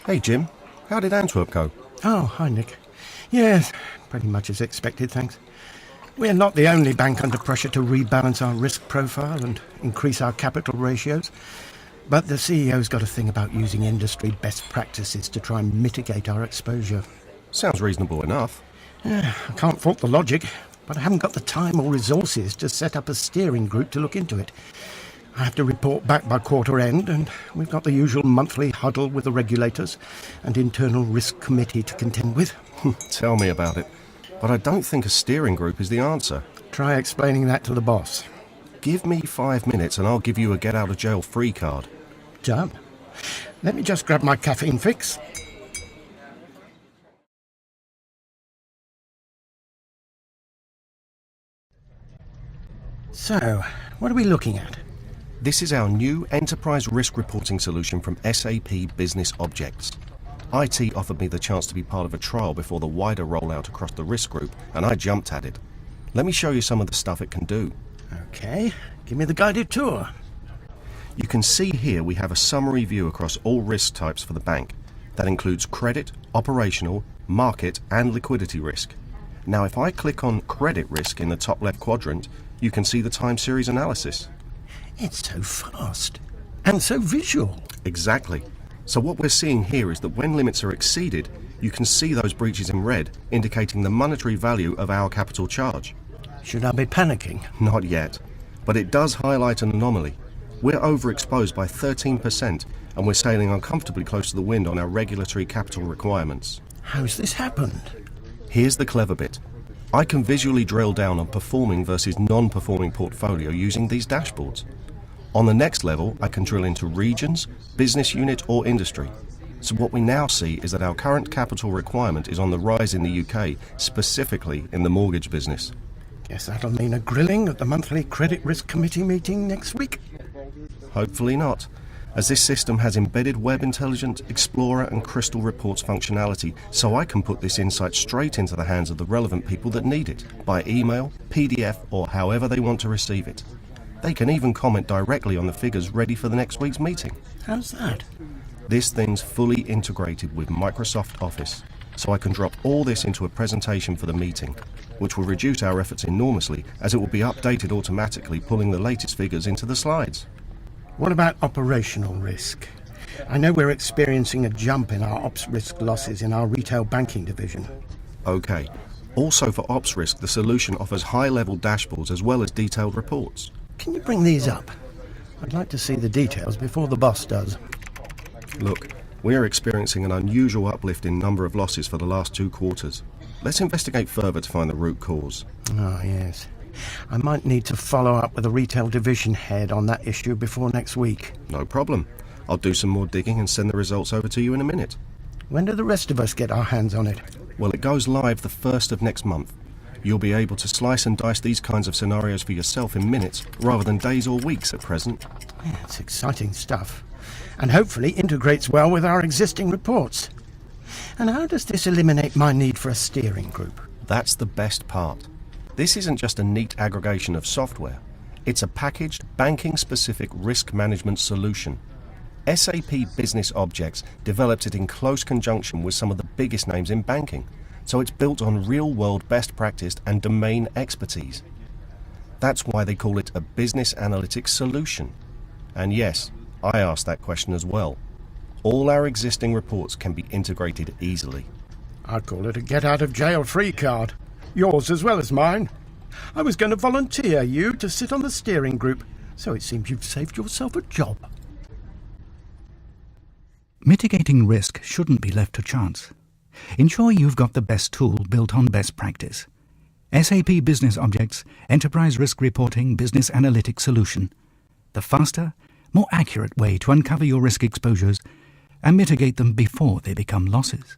Hey Jim, how did Antwerp go? Oh, hi Nick. Yes, pretty much as expected, thanks. We're not the only bank under pressure to rebalance our risk profile and increase our capital ratios. But the CEO's got a thing about using industry best practices to try and mitigate our exposure. Sounds reasonable enough. I can't fault the logic, but I haven't got the time or resources to set up a steering group to look into it. I have to report back by quarter end, and we've got the usual monthly huddle with the regulators and internal risk committee to contend with. Tell me about it. But I don't think a steering group is the answer. Try explaining that to the boss. Give me 5 minutes and I'll give you a get-out-of-jail-free card. Done. Let me just grab my caffeine fix. So, what are we looking at? This is our new enterprise risk reporting solution from SAP BusinessObjects. IT offered me the chance to be part of a trial before the wider rollout across the risk group, and I jumped at it. Let me show you some of the stuff it can do. Okay, give me the guided tour. You can see here we have a summary view across all risk types for the bank. That includes credit, operational, market, and liquidity risk. Now if I click on credit risk in the top left quadrant, you can see the time series analysis. It's so fast and so visual. Exactly. So what we're seeing here is that when limits are exceeded, you can see those breaches in red, indicating the monetary value of our capital charge. Should I be panicking? Not yet. But it does highlight an anomaly. We're overexposed by 13%, and we're sailing uncomfortably close to the wind on our regulatory capital requirements. How's this happened? Here's the clever bit. I can visually drill down on performing versus non-performing portfolio using these dashboards. On the next level, I can drill into regions, business unit or industry. So what we now see is that our current capital requirement is on the rise in the UK, specifically in the mortgage business. Guess that'll mean a grilling at the monthly credit risk committee meeting next week. Hopefully not, as this system has embedded Web Intelligence, Explorer and Crystal Reports functionality, so I can put this insight straight into the hands of the relevant people that need it, by email, PDF or however they want to receive it. They can even comment directly on the figures ready for the next week's meeting. How's that? This thing's fully integrated with Microsoft Office, so I can drop all this into a presentation for the meeting, which will reduce our efforts enormously as it will be updated automatically, pulling the latest figures into the slides. What about operational risk? I know we're experiencing a jump in our ops risk losses in our retail banking division. Okay. Also for ops risk, the solution offers high-level dashboards as well as detailed reports. Can you bring these up? I'd like to see the details before the boss does. Look, we are experiencing an unusual uplift in number of losses for the last 2 quarters. Let's investigate further to find the root cause. Oh, yes. I might need to follow up with the retail division head on that issue before next week. No problem. I'll do some more digging and send the results over to you in a minute. When do the rest of us get our hands on it? Well, it goes live the 1st of next month. You'll be able to slice and dice these kinds of scenarios for yourself in minutes, rather than days or weeks at present. Yeah, it's exciting stuff. And hopefully integrates well with our existing reports. And how does this eliminate my need for a steering group? That's the best part. This isn't just a neat aggregation of software. It's a packaged, banking-specific risk management solution. SAP BusinessObjects developed it in close conjunction with some of the biggest names in banking, so it's built on real-world best practice and domain expertise. That's why they call it a business analytics solution. And yes, I asked that question as well. All our existing reports can be integrated easily. I'd call it a get-out-of-jail-free card. Yours as well as mine. I was going to volunteer you to sit on the steering group, so it seems you've saved yourself a job. Mitigating risk shouldn't be left to chance. Ensure you've got the best tool built on best practice. SAP BusinessObjects Enterprise Risk Reporting Business Analytics Solution. The faster, more accurate way to uncover your risk exposures and mitigate them before they become losses.